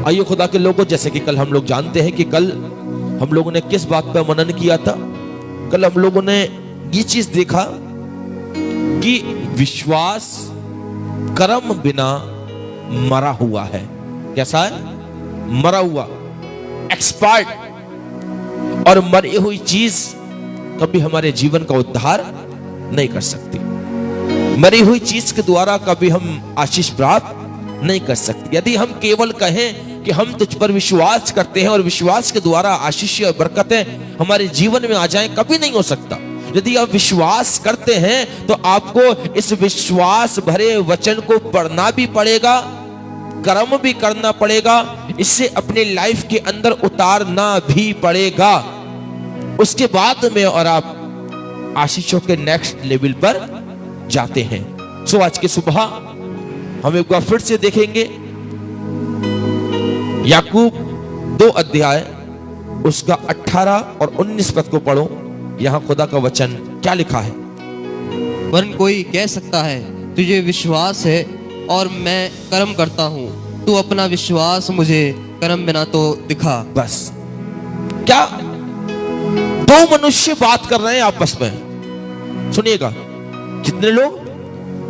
आइए खुदा के लोगों, जैसे कि कल हम लोग जानते हैं कि कल हम लोगों ने किस बात पर मनन किया था। कल हम लोगों ने ये चीज देखा कि विश्वास कर्म बिना मरा हुआ है। कैसा है? मरा हुआ, एक्सपायर्ड। और मरी हुई चीज कभी हमारे जीवन का उद्धार नहीं कर सकती। मरी हुई चीज के द्वारा कभी हम आशीष प्राप्त नहीं कर सकते। यदि हम केवल कहें कि हम तुझ पर विश्वास करते हैं और विश्वास के द्वारा आशीष और बरकतें हमारे जीवन में आ जाएं, कभी नहीं हो सकता। यदि आप विश्वास करते हैं तो आपको इस विश्वास भरे वचन को पढ़ना भी पड़ेगा, कर्म भी करना पड़ेगा, इसे अपने लाइफ के अंदर उतारना भी पड़ेगा। उसके बाद में और आप आशीषों के नेक्स्ट लेवल पर जाते हैं। सो आज की सुबह हम एक बार फिर से देखेंगे याकूब 2 अध्याय उसका 18 और 19 पद को पढ़ो। यहां खुदा का वचन क्या लिखा है? वरन कोई कह सकता है तुझे विश्वास है और मैं कर्म करता हूं, तू अपना विश्वास मुझे कर्म बिना तो दिखा। बस क्या 2 मनुष्य बात कर रहे हैं आपस में? सुनिएगा, कितने लोग?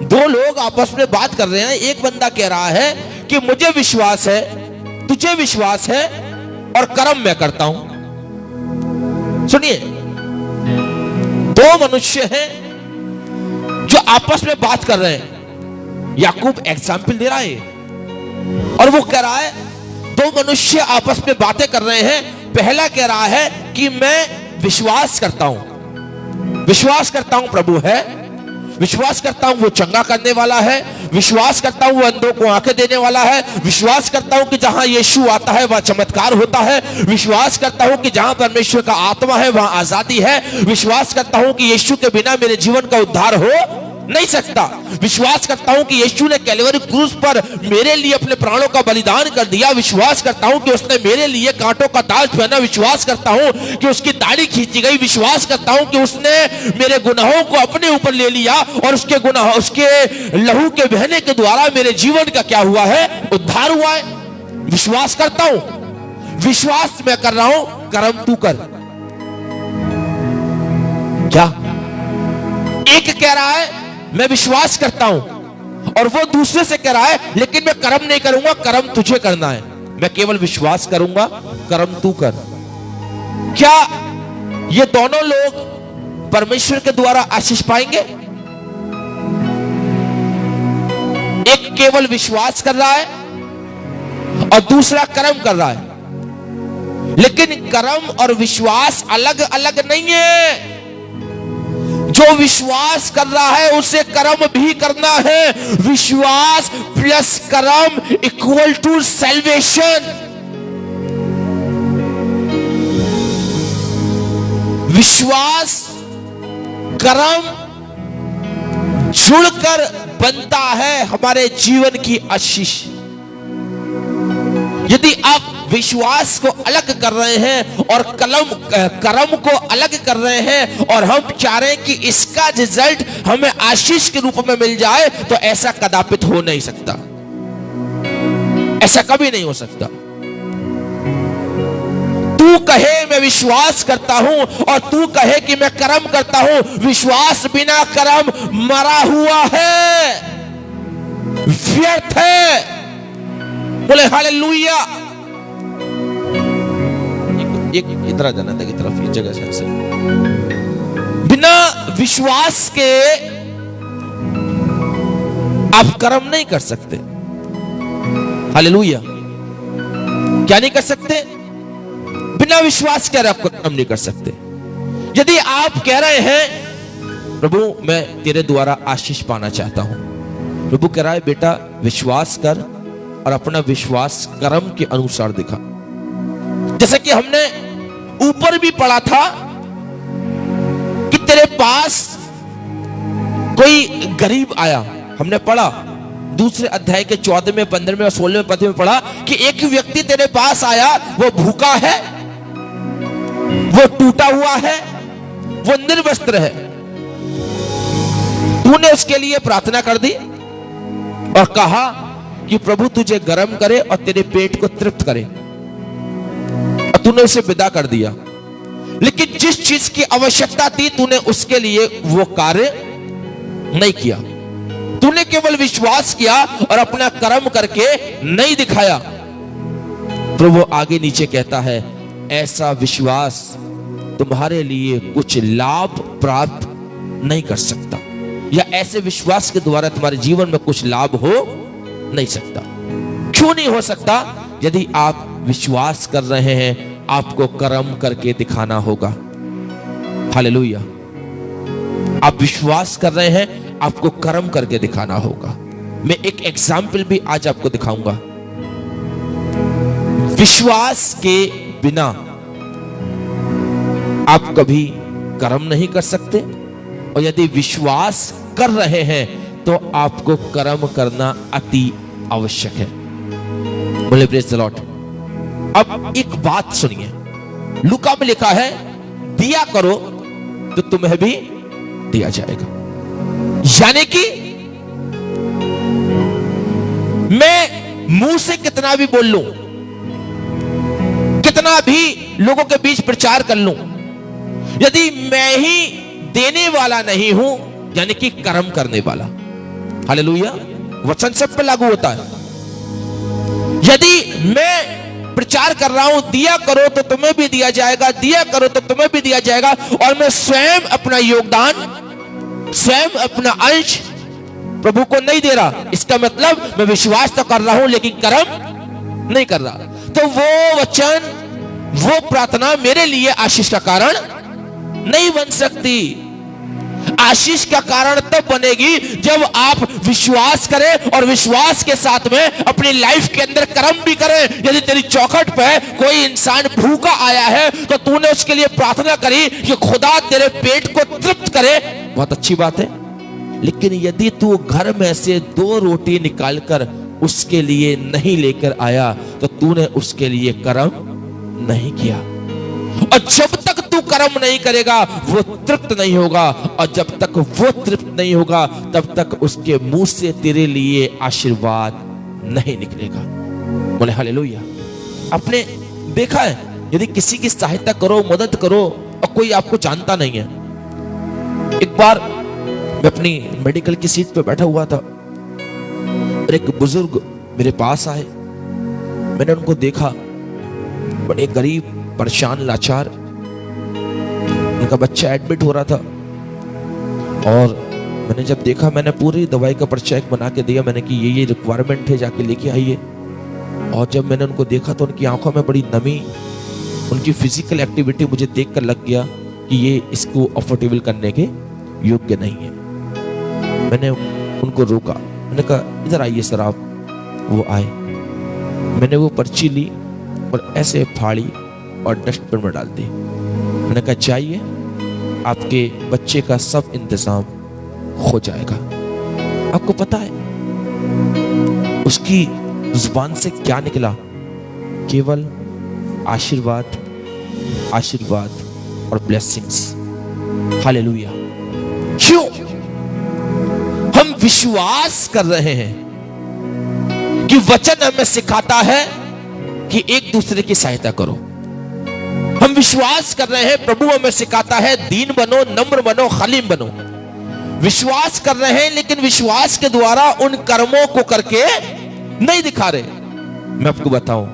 2 लोग आपस में बात कर रहे हैं। एक बंदा कह रहा है कि मुझे विश्वास है, तुझे विश्वास है और कर्म मैं करता हूं। सुनिए, 2 मनुष्य हैं जो आपस में बात कर रहे हैं। याकूब एग्जाम्पल दे रहा है और वो कह रहा है 2 मनुष्य आपस में बातें कर रहे हैं। पहला कह रहा है कि मैं विश्वास करता हूं, विश्वास करता हूं प्रभु है, विश्वास करता हूं वो चंगा करने वाला है, विश्वास करता हूं वो अंधों को आंखें देने वाला है, विश्वास करता हूं कि जहां यीशु आता है वहां चमत्कार होता है, विश्वास करता हूं कि जहां परमेश्वर का आत्मा है वहां आजादी है, विश्वास करता हूं कि यीशु के बिना मेरे जीवन का उद्धार हो नहीं सकता, विश्वास करता हूं कि यीशु ने कैलवरी क्रूस पर मेरे लिए अपने प्राणों का बलिदान कर दिया, विश्वास करता हूं कि उसने मेरे लिए कांटों का ताज पहना, विश्वास करता हूं कि उसकी दाढ़ी खींची गई, विश्वास करता हूं कि उसने मेरे गुनाहों को अपने ऊपर ले लिया और उसके गुनाह, उसके लहू के बहने के द्वारा मेरे जीवन का क्या हुआ है? उद्धार हुआ है। विश्वास करता हूं, विश्वास मैं कर रहा हूं, कर्म तू कर। क्या? एक कह रहा है मैं विश्वास करता हूं और वो दूसरे से कह रहा है लेकिन मैं कर्म नहीं करूंगा, कर्म तुझे करना है। मैं केवल विश्वास करूंगा, कर्म तू कर। क्या ये दोनों लोग परमेश्वर के द्वारा आशीष पाएंगे? एक केवल विश्वास कर रहा है और दूसरा कर्म कर रहा है, लेकिन कर्म और विश्वास अलग अलग नहीं है। जो विश्वास कर रहा है उसे कर्म भी करना है। विश्वास प्लस कर्म इक्वल टू सैल्वेशन। विश्वास कर्म जुड़कर बनता है हमारे जीवन की आशीष। यदि आप विश्वास को अलग कर रहे हैं और कर्म को अलग कर रहे हैं और हम चाह रहे हैं कि इसका रिजल्ट हमें आशीष के रूप में मिल जाए, तो ऐसा कदापित हो नहीं सकता, ऐसा कभी नहीं हो सकता। तू कहे मैं विश्वास करता हूं और तू कहे कि मैं कर्म करता हूं, विश्वास बिना कर्म मरा हुआ है, व्यर्थ है। बोले हालेलुया। एक इधर आ जाना था की तरफ, ये जगह से बिना विश्वास के आप कर्म नहीं कर सकते। हालेलुया। क्या नहीं कर सकते? बिना विश्वास के आप कर्म नहीं कर सकते। यदि आप कह रहे हैं प्रभु मैं तेरे द्वारा आशीष पाना चाहता हूं, प्रभु कह रहा है बेटा विश्वास कर और अपना विश्वास कर्म के अनुसार दिखा। जैसे कि हमने ऊपर भी पढ़ा था कि तेरे पास कोई गरीब आया। हमने पढ़ा दूसरे अध्याय के 14वें, 15वें और 16वें पद में पढ़ा कि एक व्यक्ति तेरे पास आया, वो भूखा है, वो टूटा हुआ है, वो निर्वस्त्र है। तूने उसके लिए प्रार्थना कर दी और कहा कि प्रभु तुझे गर्म करे और तेरे पेट को तृप्त करे, और तूने उसे विदा कर दिया। लेकिन जिस चीज की आवश्यकता थी तूने उसके लिए वो कार्य नहीं किया। तूने केवल विश्वास किया और अपना कर्म करके नहीं दिखाया। प्रभु आगे नीचे कहता है, ऐसा विश्वास तुम्हारे लिए कुछ लाभ प्राप्त नहीं कर सकता, या ऐसे विश्वास के द्वारा तुम्हारे जीवन में कुछ लाभ हो नहीं सकता। क्यों नहीं हो सकता? यदि आप विश्वास कर रहे हैं, आपको कर्म करके दिखाना होगा। हालेलुया। आप विश्वास कर रहे हैं, आपको कर्म करके दिखाना होगा। मैं एक एग्जाम्पल भी आज आपको दिखाऊंगा। विश्वास के बिना आप कभी कर्म नहीं कर सकते, और यदि विश्वास कर रहे हैं तो आपको कर्म करना अति आवश्यक है। बोले प्रेज़ द लॉर्ड। अब एक बात सुनिए, लूका में लिखा है, दिया करो तो तुम्हें भी दिया जाएगा। यानी कि मैं मुंह से कितना भी बोल लूं, कितना भी लोगों के बीच प्रचार कर लूं, यदि मैं ही देने वाला नहीं हूं, यानी कि कर्म करने वाला, हालेलुया, वचन सब पे लागू होता है। यदि मैं प्रचार कर रहा हूं, दिया करो तो तुम्हें भी दिया जाएगा, दिया करो तो तुम्हें भी दिया जाएगा, और मैं स्वयं अपना योगदान, स्वयं अपना अंश प्रभु को नहीं दे रहा, इसका मतलब मैं विश्वास तो कर रहा हूं लेकिन कर्म नहीं कर रहा, तो वो वचन, वो प्रार्थना मेरे लिए आशीष का कारण नहीं बन सकती। आशीष का कारण तब बनेगी जब आप विश्वास करें, और विश्वास के साथ में अपनी लाइफ के अंदर कर्म भी करें। यदि तेरी चौखट पे कोई इंसान भूखा आया है तो तूने उसके लिए प्रार्थना करी कि खुदा तेरे पेट को तृप्त करे, बहुत अच्छी बात है। लेकिन यदि तू घर में से 2 रोटी निकालकर उसके लिए नहीं लेकर आया तो तूने उसके लिए कर्म नहीं किया, और जब तक तू कर्म नहीं करेगा वो तृप्त नहीं होगा, और जब तक वो तृप्त नहीं होगा तब तक उसके मुंह से तेरे लिए आशीर्वाद नहीं निकलेगा। बोले हालेलुया। आपने देखा है, यदि किसी की सहायता करो, मदद करो, और कोई आपको जानता नहीं है। एक बार मैं अपनी मेडिकल की सीट पे बैठा हुआ था और एक बुजुर्ग मेरे पास आए। मैंने उनको देखा, बड़े गरीब, परेशान, लाचार, उनका बच्चा एडमिट हो रहा था, और मैंने जब देखा, मैंने पूरी दवाई का पर्चा एक बना के दिया। मैंने कि ये रिक्वायरमेंट है, जाके लेके आइए। और जब मैंने उनको देखा तो उनकी आंखों में बड़ी नमी, उनकी फिजिकल एक्टिविटी मुझे देखकर लग गया कि ये इसको अफोर्डेबल करने के योग्य नहीं है। मैंने उनको रोका, मैंने कहा इधर आइए सर आप। वो आए, मैंने वो पर्ची ली और ऐसे फाड़ी और डस्टबिन में डाल दी। मैंने कहा चाहिए, आपके बच्चे का सब इंतजाम हो जाएगा। आपको पता है उसकी जुबान से क्या निकला? केवल आशीर्वाद, आशीर्वाद और ब्लेसिंग्स। हालेलुया। क्यों? हम विश्वास कर रहे हैं कि वचन हमें सिखाता है कि एक दूसरे की सहायता करो। हम विश्वास कर रहे हैं, प्रभु हमें सिखाता है दीन बनो, नम्र बनो, खलीम बनो। विश्वास कर रहे हैं, लेकिन विश्वास के द्वारा उन कर्मों को करके नहीं दिखा रहे। मैं आपको बताऊं,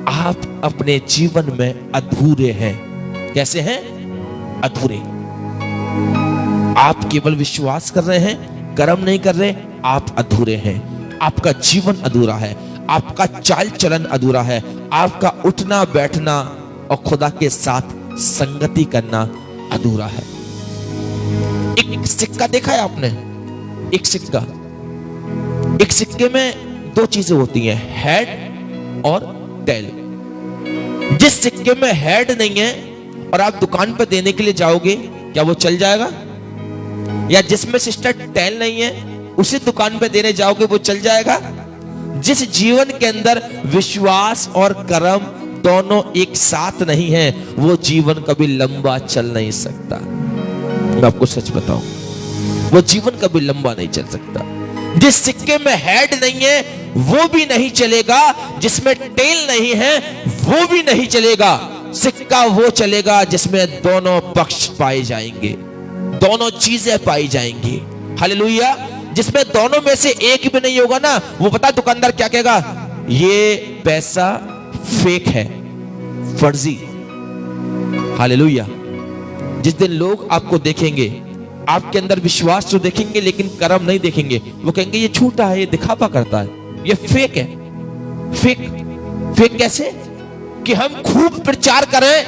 आप अपने जीवन में अधूरे हैं। कैसे हैं? अधूरे। आप केवल विश्वास कर रहे हैं, कर्म नहीं कर रहे, आप अधूरे हैं। आपका जीवन अधूरा है, आपका चाल चलन अधूरा है, आपका उठना बैठना और खुदा के साथ संगति करना अधूरा है। एक सिक्का देखा है आपने? एक सिक्का, एक सिक्के में 2 चीजें होती हैं, हेड और टेल। जिस सिक्के में हेड नहीं है और आप दुकान पर देने के लिए जाओगे, क्या वो चल जाएगा? या जिसमें सिस्टर टेल नहीं है, उसी दुकान पे देने जाओगे, वो चल जाएगा? जिस जीवन के अंदर विश्वास और कर्म दोनों एक साथ नहीं है, वो जीवन कभी लंबा चल नहीं सकता। मैं आपको सच बताऊं, वो जीवन कभी लंबा नहीं चल सकता। जिस सिक्के में हेड नहीं है वो भी नहीं चलेगा, जिसमें टेल नहीं है वो भी नहीं चलेगा। सिक्का वो चलेगा जिसमें दोनों पक्ष पाए जाएंगे, दोनों चीजें पाई जाएंगी। हालेलुया। जिसमें दोनों में से एक भी नहीं होगा ना, वो पता दुकानदार क्या कहेगा, ये पैसा फेक है, फर्जी। हालेलुया। जिस दिन लोग आपको देखेंगे, आपके अंदर विश्वास तो देखेंगे लेकिन कर्म नहीं देखेंगे, वो कहेंगे ये झूठा है, ये दिखावा करता है, ये फेक है। फेक फेक कैसे? कि हम खूब प्रचार करें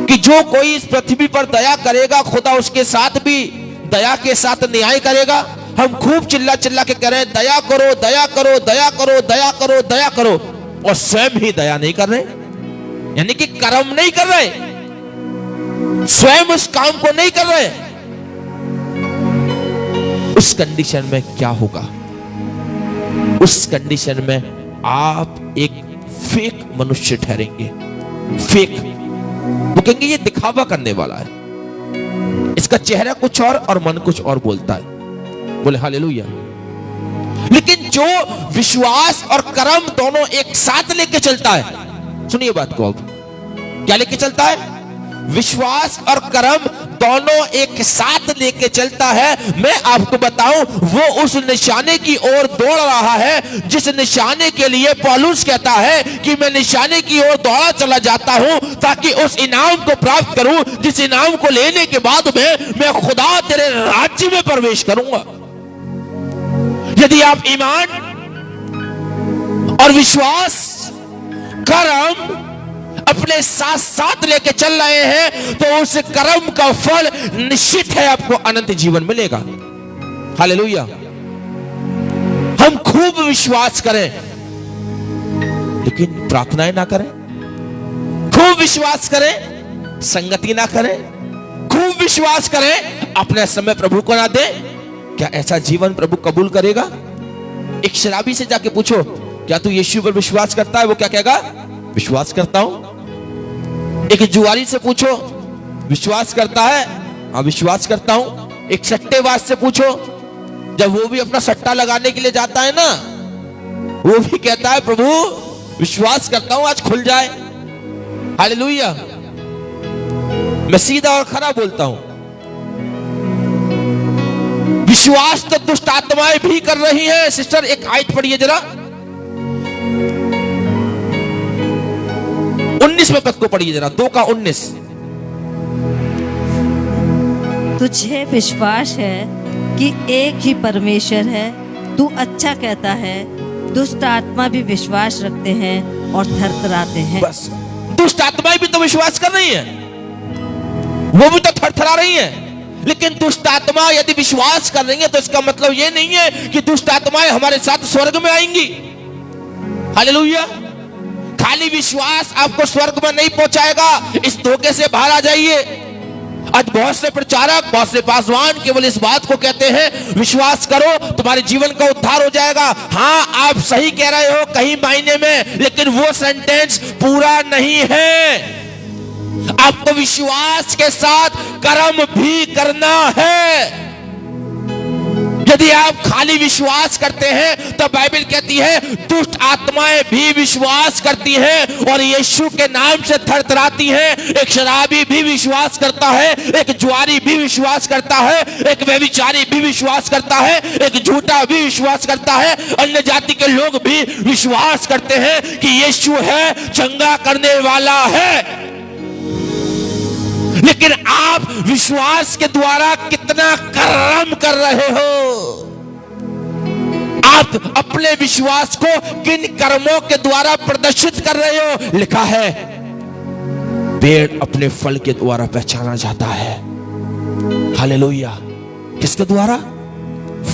कि जो कोई इस पृथ्वी पर दया करेगा खुदा उसके साथ भी दया के साथ न्याय करेगा। हम खूब चिल्ला चिल्ला के कह रहे हैं दया करो, दया करो, दया करो, दया करो, दया करो, और स्वयं ही दया नहीं कर रहे, यानी कि कर्म नहीं कर रहे, स्वयं उस काम को नहीं कर रहे। उस कंडीशन में क्या होगा? उस कंडीशन में आप एक फेक मनुष्य ठहरेंगे। फेक, वो कहेंगे ये दिखावा करने वाला है, इसका चेहरा कुछ और मन कुछ और बोलता है। बोले हालेलुया। लेकिन जो विश्वास और कर्म दोनों एक साथ लेके चलता है, सुनिए बात को, अब क्या लेके चलता है? विश्वास और कर्म दोनों एक साथ लेके चलता है। मैं आपको बताऊं, वो उस निशाने की ओर दौड़ रहा है जिस निशाने के लिए पौलुस कहता है कि मैं निशाने की ओर दौड़ा चला जाता हूं ताकि उस इनाम को प्राप्त करूं, जिस इनाम को लेने के बाद मैं खुदा तेरे राज्य में प्रवेश करूंगा। यदि आप ईमान और विश्वास, कर्म अपने साथ साथ लेके चल रहे हैं तो उस कर्म का फल निश्चित है आपको अनंत जीवन मिलेगा। हालेलुया। हम खूब विश्वास करें लेकिन प्रार्थनाएं ना करें, खूब विश्वास करें संगति ना करें, खूब विश्वास करें अपने समय प्रभु को ना दें, क्या ऐसा जीवन प्रभु कबूल करेगा? एक शराबी से जाके पूछो क्या तू यीशु पर विश्वास करता है? वो क्या कहेगा? विश्वास करता हूं। एक जुआरी से पूछो विश्वास करता है? हाँ विश्वास करता हूं। एक सट्टेबाज से पूछो, जब वो भी अपना सट्टा लगाने के लिए जाता है ना, वो भी कहता है प्रभु विश्वास करता हूं आज खुल जाए। हालेलुया। मैं सीधा और खरा बोलता हूं, विश्वास तो दुष्ट आत्माएं भी कर रही हैं। सिस्टर एक आयत पढ़िए जरा, 19वें पद को पढ़िए जरा, 2 का 19। तुझे विश्वास है कि एक ही परमेश्वर है, तू अच्छा कहता है। दुष्ट आत्मा भी विश्वास रखते हैं और थरथराते हैं। बस, दुष्ट आत्माएं भी तो विश्वास कर रही हैं, वो भी तो थरथरा रही हैं। लेकिन दुष्ट आत्मा यदि विश्वास कर रही है तो इसका मतलब ये नहीं है कि दुष्ट आत्माएं हमारे साथ स्वर्ग में आएंगी। हालेलुया। खाली विश्वास आपको स्वर्ग में नहीं पहुंचाएगा, इस धोखे से बाहर आ जाइए। आज बहुत से प्रचारक, बहुत से पासवान केवल इस बात को कहते हैं विश्वास करो तुम्हारे जीवन का उद्धार हो जाएगा। हाँ आप सही कह रहे हो कहीं मायने में, लेकिन वो सेंटेंस पूरा नहीं है। आपको विश्वास के साथ कर्म भी करना है। यदि आप खाली विश्वास करते हैं तो बाइबल कहती है दुष्ट आत्माएं भी विश्वास करती हैं और यीशु के नाम से थरथराती हैं। एक शराबी भी विश्वास करता है, एक जुआरी भी विश्वास करता है, एक व्यभिचारी भी विश्वास करता है, एक झूठा भी विश्वास करता है, अन्य जाति के लोग भी विश्वास करते हैं कि यीशु है, चंगा करने वाला है। लेकिन आप विश्वास के द्वारा कितना कर्म कर रहे हो? आप अपने विश्वास को किन कर्मों के द्वारा प्रदर्शित कर रहे हो? लिखा है पेड़ अपने फल के द्वारा पहचाना जाता है। हालेलुया। किसके द्वारा?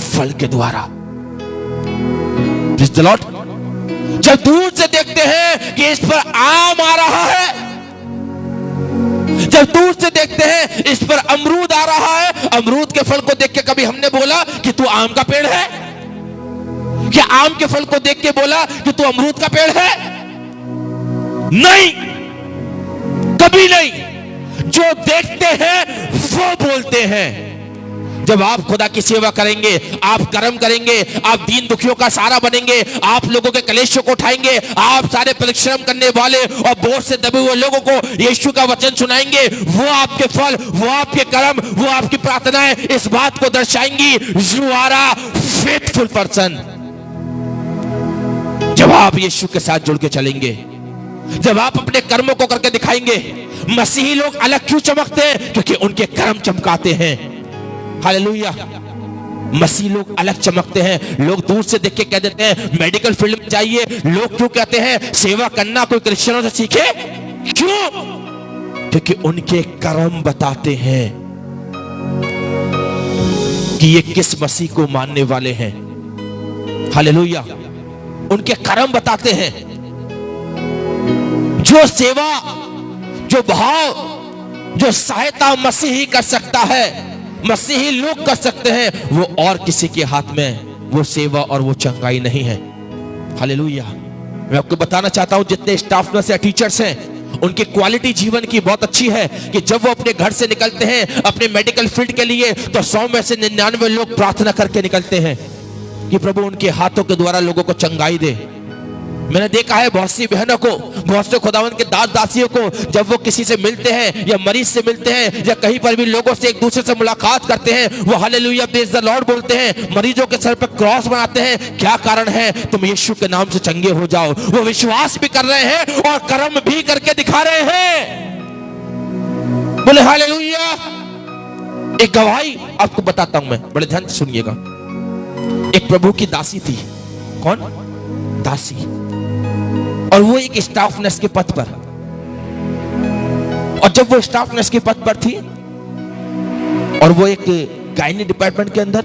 फल के द्वारा। Praise the Lord. जब दूर से देखते हैं कि इस पर आम आ रहा है, जब दूर से देखते हैं इस पर अमरूद आ रहा है, अमरूद के फल को देख के कभी हमने बोला कि तू आम का पेड़ है? क्या आम के फल को देख के बोला कि तू अमरूद का पेड़ है? नहीं, कभी नहीं। जो देखते हैं वो बोलते हैं। जब आप खुदा की सेवा करेंगे, आप कर्म करेंगे, आप दीन दुखियों का सहारा बनेंगे, आप लोगों के कलेशों को उठाएंगे, आप सारे परिश्रम करने वाले और बोझ से दबे हुए लोगों को यीशु का वचन सुनाएंगे, वो आपके फल, वो आपके कर्म, वो आपकी प्रार्थनाएं इस बात को दर्शाएंगी, you are a faithful person. जब आप यीशु के साथ जुड़ के चलेंगे, जब आप अपने कर्मों को करके दिखाएंगे। मसीही लोग अलग क्यों चमकते हैं? क्योंकि उनके कर्म चमकाते हैं। हालेलुया। मसीही लोग अलग चमकते हैं। लोग दूर से देख के कह देते हैं मेडिकल फील्ड में जाइए। लोग क्यों कहते हैं सेवा करना कोई क्रिश्चियनों से सीखे? क्यों? क्योंकि उनके कर्म बताते हैं कि ये किस मसीह को मानने वाले हैं। हालेलुया। उनके कर्म बताते हैं। जो सेवा, जो भाव, जो सहायता मसीही कर सकता है, मसीही लोग कर सकते हैं, वो और किसी के हाथ में वो सेवा और वो चंगाई नहीं है। हालेलुया। मैं आपको बताना चाहता हूं जितने स्टाफ नर्स या टीचर्स हैं, उनकी क्वालिटी जीवन की बहुत अच्छी है कि जब वो अपने घर से निकलते हैं अपने मेडिकल फील्ड के लिए, तो 100 में से 99 लोग प्रार्थना करके निकलते हैं कि प्रभु उनके हाथों के द्वारा लोगों को चंगाई दे। मैंने देखा है बहुत सी बहनों को, बहुत से खुदावंद के दास दासियों को, जब वो किसी से मिलते हैं या मरीज से मिलते हैं या कहीं पर भी लोगों से एक दूसरे से मुलाकात करते हैं, वो हालेलुया प्रेज द लॉर्ड बोलते हैं, मरीजों के सर पर क्रॉस बनाते हैं। क्या कारण है? तुम यीशु के नाम से चंगे हो जाओ। वो विश्वास भी कर रहे हैं और कर्म भी करके दिखा रहे हैं। बोले हालेलुया। एक गवाही आपको बताता हूं मैं, बड़े ध्यान से सुनिएगा। एक प्रभु की दासी थी। कौन? दासी। और वो एक स्टाफ नर्स के पद पर, और जब वो स्टाफ नर्स के पद पर थी और वो एक गायनी डिपार्टमेंट के अंदर,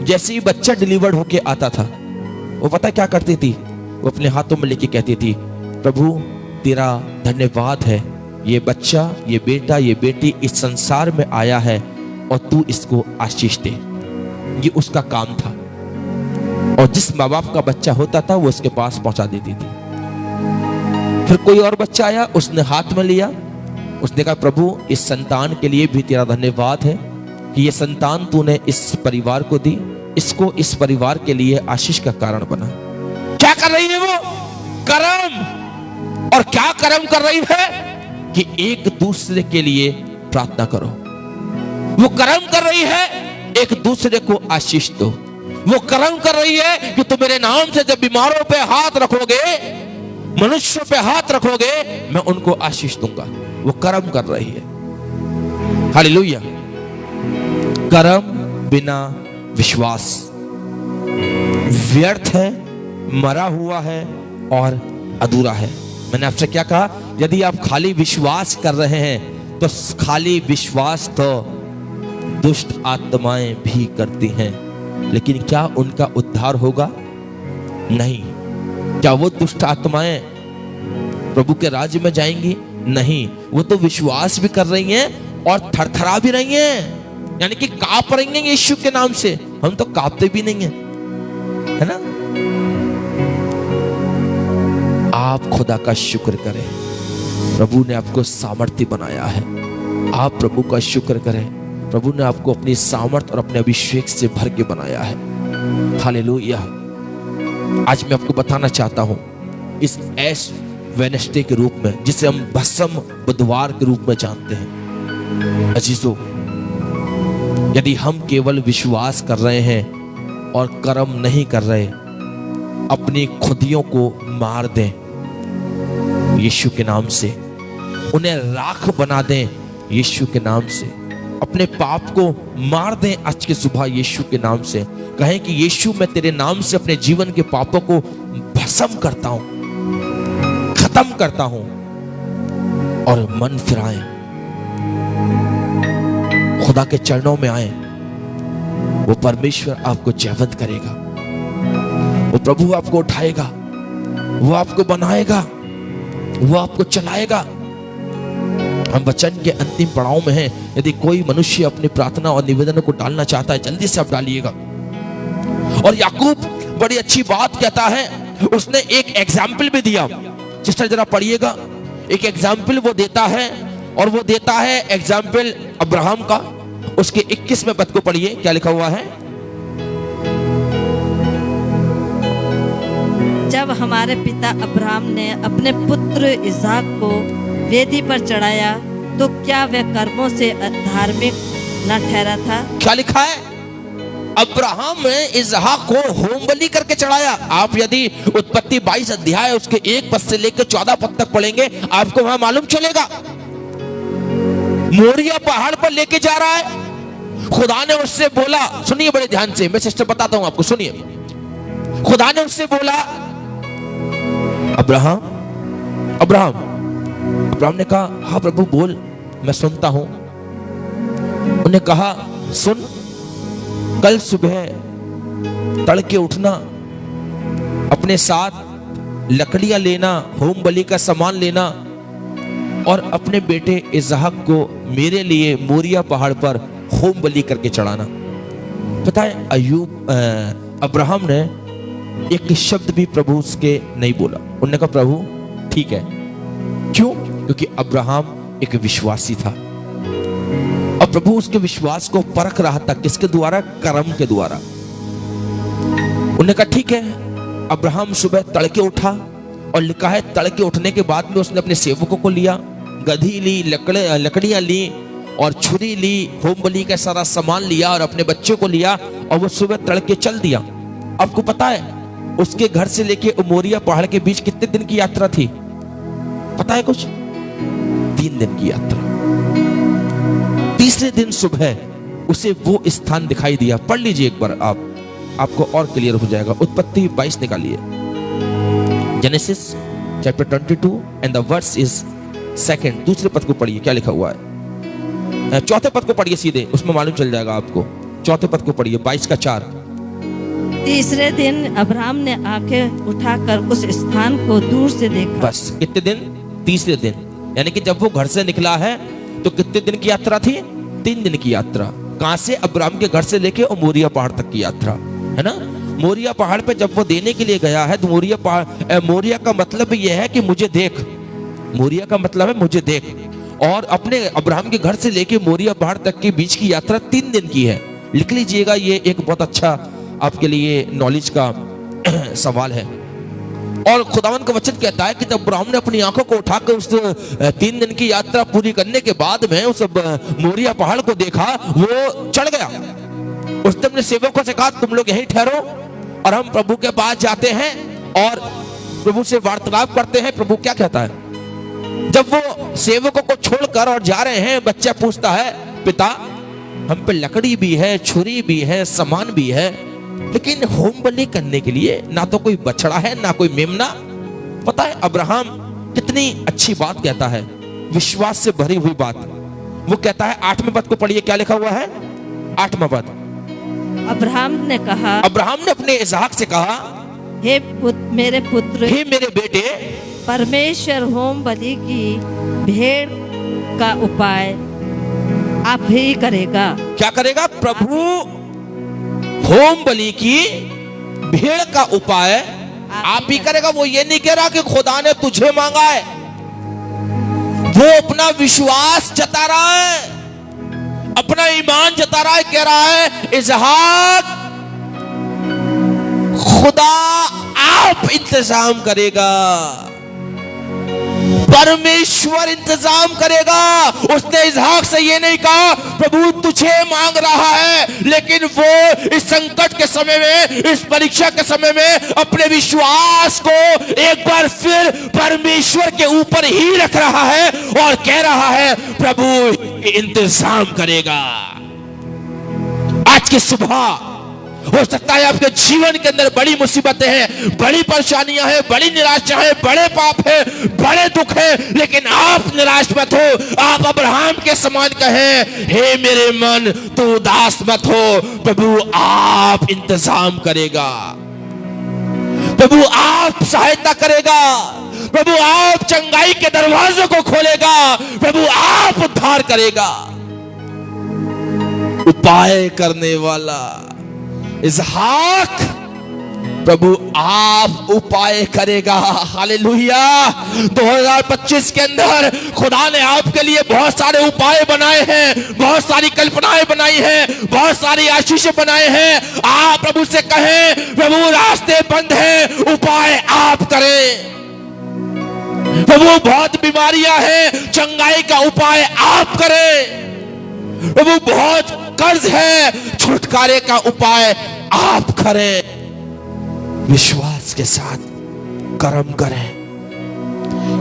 जैसे ही बच्चा डिलीवर्ड होके आता था, वो पता क्या करती थी? वो अपने हाथों में लेके कहती थी, प्रभु तेरा धन्यवाद है, ये बच्चा, ये बेटा, ये बेटी इस संसार में आया है और तू इसको आशीष दे। ये उसका काम था। और जिस माँ बाप का बच्चा होता था वो उसके पास पहुंचा देती थी। फिर कोई और बच्चा आया, उसने हाथ में लिया, उसने कहा प्रभु इस संतान के लिए भी तेरा धन्यवाद है कि ये संतान तूने इस परिवार को दी, इसको इस परिवार के लिए आशीष का कारण बना। क्या कर रही है वो? कर्म। और क्या कर्म कर रही है? कि एक दूसरे के लिए प्रार्थना करो। वो कर्म कर रही है एक दूसरे को आशीष दो। वो कर्म कर रही है कि तुम मेरे नाम से जब बीमारों पे हाथ रखोगे, मनुष्यों पे हाथ रखोगे, मैं उनको आशीष दूंगा। वो कर्म कर रही है। हालेलुया। कर्म बिना विश्वास व्यर्थ है, मरा हुआ है और अधूरा है। मैंने आपसे क्या कहा? यदि आप खाली विश्वास कर रहे हैं तो खाली विश्वास तो दुष्ट आत्माएं भी करती हैं, लेकिन क्या उनका उद्धार होगा? नहीं। क्या वो दुष्ट आत्माएं प्रभु के राज्य में जाएंगी? नहीं। वो तो विश्वास भी कर रही हैं और थरथरा भी रही हैं, यानी कि कांप रही हैं यीशु के नाम से। हम तो कांपते भी नहीं हैं, है ना? आप खुदा का शुक्र करें, प्रभु ने आपको सामर्थ्य बनाया है। आप प्रभु का शुक्र करें, प्रभु ने आपको अपनी सामर्थ और अपने अभिषेक से भर के बनाया है। हालेलुया। आज मैं आपको बताना चाहता हूं, इस ऐश वेडनेसडे के रूप में, जिसे हम भस्म बुधवार के रूप में जानते हैं, अजीजों, यदि हम केवल विश्वास कर रहे हैं और कर्म नहीं कर रहे, अपनी खुदियों को मार दें यीशु के नाम से, उन्हें राख बना दें यीशु के नाम से, अपने पाप को मार दें आज के सुबह यीशु के नाम से। कहें कि यीशु मैं तेरे नाम से अपने जीवन के पापों को भस्म करता हूं, खत्म करता हूं, और मन फिराएं, खुदा के चरणों में आए। वो परमेश्वर आपको जयवंत करेगा, वो प्रभु आपको उठाएगा, वो आपको बनाएगा, वो आपको चलाएगा। हम वचन के अंतिम पड़ाव में हैं। यदि कोई मनुष्य अपनी प्रार्थना और निवेदन को डालना चाहता है, जल्दी से आप डालिएगा। और याकूब बड़ी अच्छी बात कहता है, उसने एक एग्जाम्पल भी दिया। सिस्टर जरा पढ़िएगा। एक एग्जाम्पल वो देता है, और वो देता है एग्जाम्पल अब्राहम का, उसके 21वें पद को पढ़िए, क्या लिखा हुआ है? जब हमारे पिता अब्राहम ने अपने पुत्र इसहाक को वेदी पर चढ़ाया तो क्या वह कर्मों से धार्मिक न ठहरा था? क्या लिखा है? अब्राहम ने इसहाक को होम बलि करके चढ़ाया। आप यदि उत्पत्ति 22 अध्याय उसके 1 पद से लेकर 14 पद तक पढ़ेंगे, आपको वहां मालूम चलेगा। मोरिया पहाड़ पर लेके जा रहा है। खुदा ने उससे बोला, सुनिए बड़े ध्यान से, मैं सिस्टर बताता हूं आपको, सुनिए। खुदा ने उससे बोला, अब्राहम अब्राहम। अब्राहम ने कहा, हाँ प्रभु बोल, मैं सुनता हूं। उन्हें कहा, सुन, कल सुबह तड़के उठना, अपने साथ लकड़ियां लेना, होम बलि का सामान लेना और अपने बेटे इसहाक को मेरे लिए मोरिया पहाड़ पर होम बलि करके चढ़ाना। पता है अब्राहम ने एक शब्द भी प्रभु उसके नहीं बोला। उन्होंने कहा, प्रभु ठीक है। क्यों? क्योंकि अब्राहम एक विश्वासी था और प्रभु उसके विश्वास को परख रहा था। किसके द्वारा? कर्म के द्वारा। उन्होंने कहा ठीक है। अब्राहम सुबह तड़के उठा और लिखा है तड़के उठने के बाद में उसने अपने सेवकों को लिया, गधी ली, लकड़ियां ली और छुरी ली, होम बलि का सारा सामान लिया और अपने बच्चों को लिया और वो सुबह तड़के चल दिया। आपको पता है उसके घर से लेके मोरिया पहाड़ के बीच कितने दिन की यात्रा थी? पता है कुछ? 3 दिन की यात्रा। तीसरे दिन सुबह उसे वो स्थान दिखाई दिया। पढ़ लीजिए एक बार आप, आपको और क्लियर हो जाएगा। उत्पत्ति 22 निकालिए, Genesis chapter 22 and the verse is 2। दूसरे पद को पढ़िए, क्या लिखा हुआ है? चौथे पद को पढ़िए सीधे, उसमें मालूम चल जाएगा आपको। चौथे पद को पढ़िए, 22 का 4। तीसरे दिन अब्राहम ने आंखें उठाकर उस स्थान को दूर से देखा। बस कितने दिन? तीसरे दिन। यानी कि जब वो घर से निकला है तो कितने दिन की यात्रा थी? 3 दिन की यात्रा। कहां से? अब्राहम के घर से लेके और मोरिया पहाड़ तक की यात्रा, है ना। मोरिया पहाड़ पे जब वो देने के लिए गया है तो मोरिया का मतलब यह है कि मुझे देख। मोरिया का मतलब है मुझे देख। और अपने अब्राहम के घर से लेके मोरिया पहाड़ तक के बीच की यात्रा 3 दिन की है। लिख लीजिएगा, ये एक बहुत अच्छा आपके लिए नॉलेज का सवाल है। और खुदावन का वचन कहता है कि जब अब्राहम ने अपनी आंखों को उठाकर उस 3 दिन की यात्रा पूरी करने के बाद में उस मोरिया पहाड़ को देखा, वो चढ़ गया। उसने अपने सेवकों से कहा, तुम लोग यहीं ठहरो और हम प्रभु के पास जाते हैं और प्रभु से वार्तालाप करते हैं। प्रभु क्या कहता है? जब वो सेवकों को छोड़कर और जा रहे हैं, बच्चा पूछता है, पिता हम पे लकड़ी भी है, छुरी भी है, सामान भी है, लेकिन होम बलि करने के लिए ना तो कोई बछड़ा है ना कोई मेमना। पता है अब्राहम कितनी अच्छी बात कहता है, विश्वास से भरी हुई बात। वो कहता है 8वें पद को पढ़िए, क्या लिखा हुआ है? 8वां पद। अब्राहम ने कहा, अब्राहम ने अपने इसहाक से कहा, मेरे पुत्र, हे मेरे बेटे, परमेश्वर होम बलि की भेड़ का उपाय आप ही करेगा। क्या करेगा? प्रभु होम बलि की भेड़ का उपाय आप ही करेगा। वो ये नहीं कह रहा कि खुदा ने तुझे मांगा है, वो अपना विश्वास जता रहा है, अपना ईमान जता रहा है। कह रहा है, इसहाक खुदा आप इंतजाम करेगा, परमेश्वर इंतजाम करेगा। उसने इसहाक से ये नहीं कहा प्रभु तुझे मांग रहा है, लेकिन वो इस संकट के समय में, इस परीक्षा के समय में अपने विश्वास को एक बार फिर परमेश्वर के ऊपर ही रख रहा है और कह रहा है प्रभु इंतजाम करेगा। आज की सुबह हो सकता है आपके जीवन के अंदर बड़ी मुसीबतें हैं, बड़ी परेशानियां हैं, बड़ी निराशा है, बड़े पाप है, बड़े दुख है, लेकिन आप निराश मत हो। आप अब्राहम के समान कहें, हे मेरे मन तू उदास मत हो, प्रभु आप इंतजाम करेगा, प्रभु आप सहायता करेगा, प्रभु आप चंगाई के दरवाजों को खोलेगा, प्रभु आप उद्धार करेगा। उपाय करने वाला इसहाक प्रभु आप उपाय करेगा। हालेलुया। 2025 के अंदर खुदा ने आपके लिए बहुत सारे उपाय बनाए हैं, बहुत सारी कल्पनाएं बनाई हैं, बहुत सारी आशीषें बनाए हैं। आप प्रभु से कहें, प्रभु रास्ते बंद हैं, उपाय आप करें। प्रभु बहुत बीमारियां हैं, चंगाई का उपाय आप करें। प्रभु बहुत कर्ज है, छुटकारे का उपाय आप करें। विश्वास के साथ कर्म करें,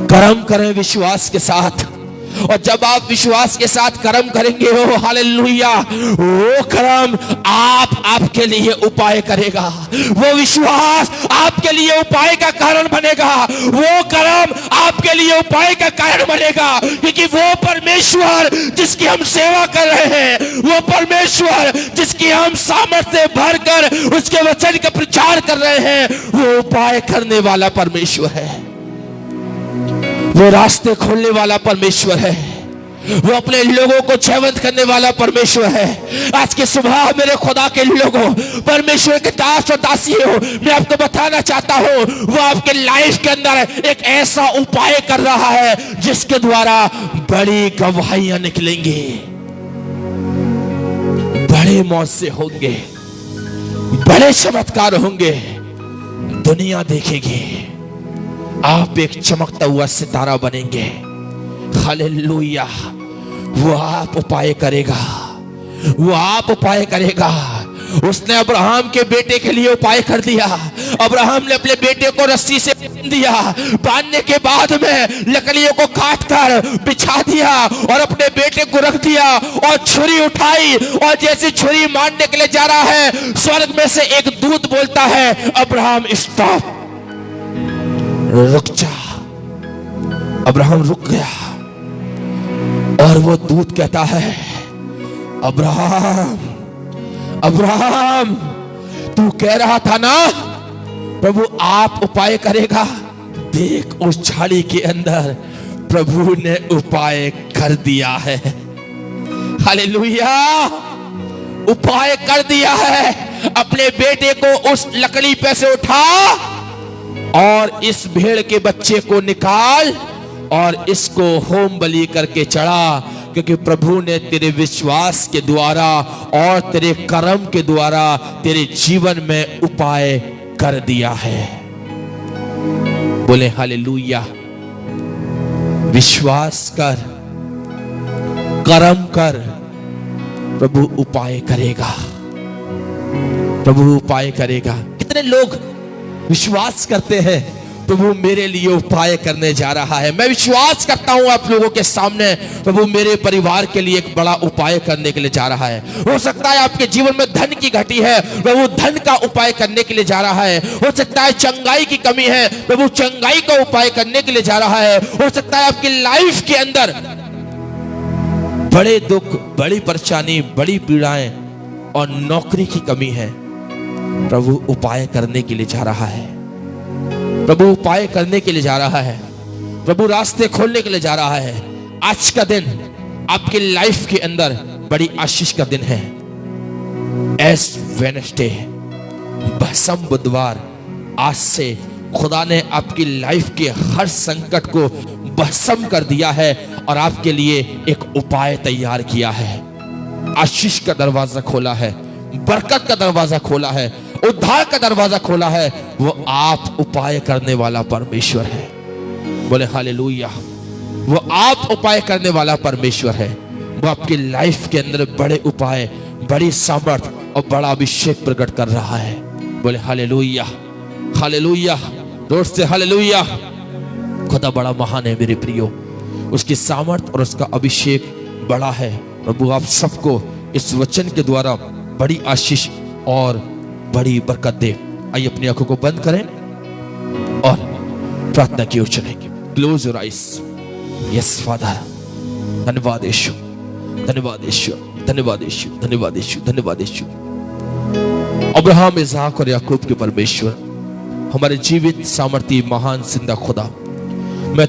कर्म करें विश्वास के साथ। और जब आप विश्वास के साथ कर्म करेंगे हो, हालेलुया, वो कर्म आपके लिए उपाय करेगा। वो विश्वास आपके लिए उपाय का कारण बनेगा। वो कर्म आपके लिए उपाय का कारण बनेगा, क्योंकि वो परमेश्वर जिसकी हम सेवा कर रहे हैं, वो परमेश्वर जिसकी हम सामर्थ्य भरकर उसके वचन का प्रचार कर रहे हैं, वो उपाय करने वाला परमेश्वर है। वो रास्ते खोलने वाला परमेश्वर है। वो अपने लोगों को जीवंत करने वाला परमेश्वर है। आज के सुबह मेरे खुदा के लोगों, परमेश्वर के दास और दासी हो, मैं आपको बताना चाहता हूं, वो आपके लाइफ के अंदर एक ऐसा उपाय कर रहा है जिसके द्वारा बड़ी गवाहियां निकलेंगी, बड़े मौजे होंगे, बड़े चमत्कार होंगे, दुनिया देखेगी। आप एक चमकता हुआ सितारा बनेंगे। हालेलुया। वो आप उपाय करेगा, वो आप उपाय करेगा। उसने अब्राहम के बेटे के लिए उपाय कर दिया। अब्राहम ने अपने बेटे को रस्सी से बांध दिया। बांधने के बाद में लकड़ियों को काट कर बिछा दिया और अपने बेटे को रख दिया और छुरी उठाई, और जैसे छुरी मारने के लिए जा रहा है, स्वर्ग में से एक दूत बोलता है, अब्राहम स्टॉप, रुक जा। अब्राहम रुक गया और वो दूत कहता है, अब्राहम, अब्राहम, तू कह रहा था ना प्रभु आप उपाय करेगा। देख उस झाड़ी के अंदर प्रभु ने उपाय कर दिया है। हालेलुया। उपाय कर दिया है। अपने बेटे को उस लकड़ी पे से उठा और इस भेड़ के बच्चे को निकाल और इसको होम बलि करके चढ़ा, क्योंकि प्रभु ने तेरे विश्वास के द्वारा और तेरे कर्म के द्वारा तेरे जीवन में उपाय कर दिया है। बोले हालेलुया। विश्वास कर, कर्म कर, प्रभु उपाय करेगा, प्रभु उपाय करेगा। कितने लोग विश्वास करते हैं प्रभु मेरे लिए उपाय करने जा रहा है। मैं विश्वास करता हूं आप लोगों के सामने, प्रभु मेरे परिवार के लिए एक बड़ा उपाय करने के लिए जा रहा है। हो सकता है आपके जीवन में धन की घटी है, प्रभु धन का उपाय करने के लिए जा रहा है। हो सकता है चंगाई की कमी है, प्रभु चंगाई का उपाय करने के लिए जा रहा है। हो सकता है आपकी लाइफ के अंदर बड़े दुख, बड़ी परेशानी, बड़ी पीड़ाएं और नौकरी की कमी है, प्रभु उपाय करने के लिए जा रहा है। प्रभु उपाय करने के लिए जा रहा है। प्रभु रास्ते खोलने के लिए जा रहा है। आज का दिन आपकी लाइफ के अंदर बड़ी आशीष का दिन है। एस वेडनेसडे, भस्म बुधवार, आज से खुदा ने आपकी लाइफ के हर संकट को भस्म कर दिया है और आपके लिए एक उपाय तैयार किया है। आशीष का दरवाजा खोला है, बरकत का दरवाजा खोला है, उद्धार का दरवाजा खोला है। वो आप उपाय करने वाला परमेश्वर है। बोले हालेलुया। वो आप उपाय करने वाला परमेश्वर है। वो आपकी लाइफ के अंदर बड़े उपाय, बड़ी सामर्थ और बड़ा अभिषेक प्रकट कर रहा है। बोले हालेलुया, हालेलुया, जोर से हालेलुया। खुदा बड़ा महान है मेरे प्रियो, उसकी सामर्थ और उसका अभिषेक बड़ा है। प्रभु आप सबको इस वचन के द्वारा बड़ी आशीष और बड़ी बरकत दे। आइए अपनी आंखों को बंद करें और प्रार्थना की ओर चलेंगे। Close your eyes. Yes father, धन्यवाद यीशु, धन्यवाद यीशु, धन्यवाद यीशु, धन्यवाद यीशु, धन्यवाद यीशु। अब्राहम, इसहाक और याकूब के परमेश्वर, हमारे जीवित सामर्थी महान जिंदा खुदा, मैं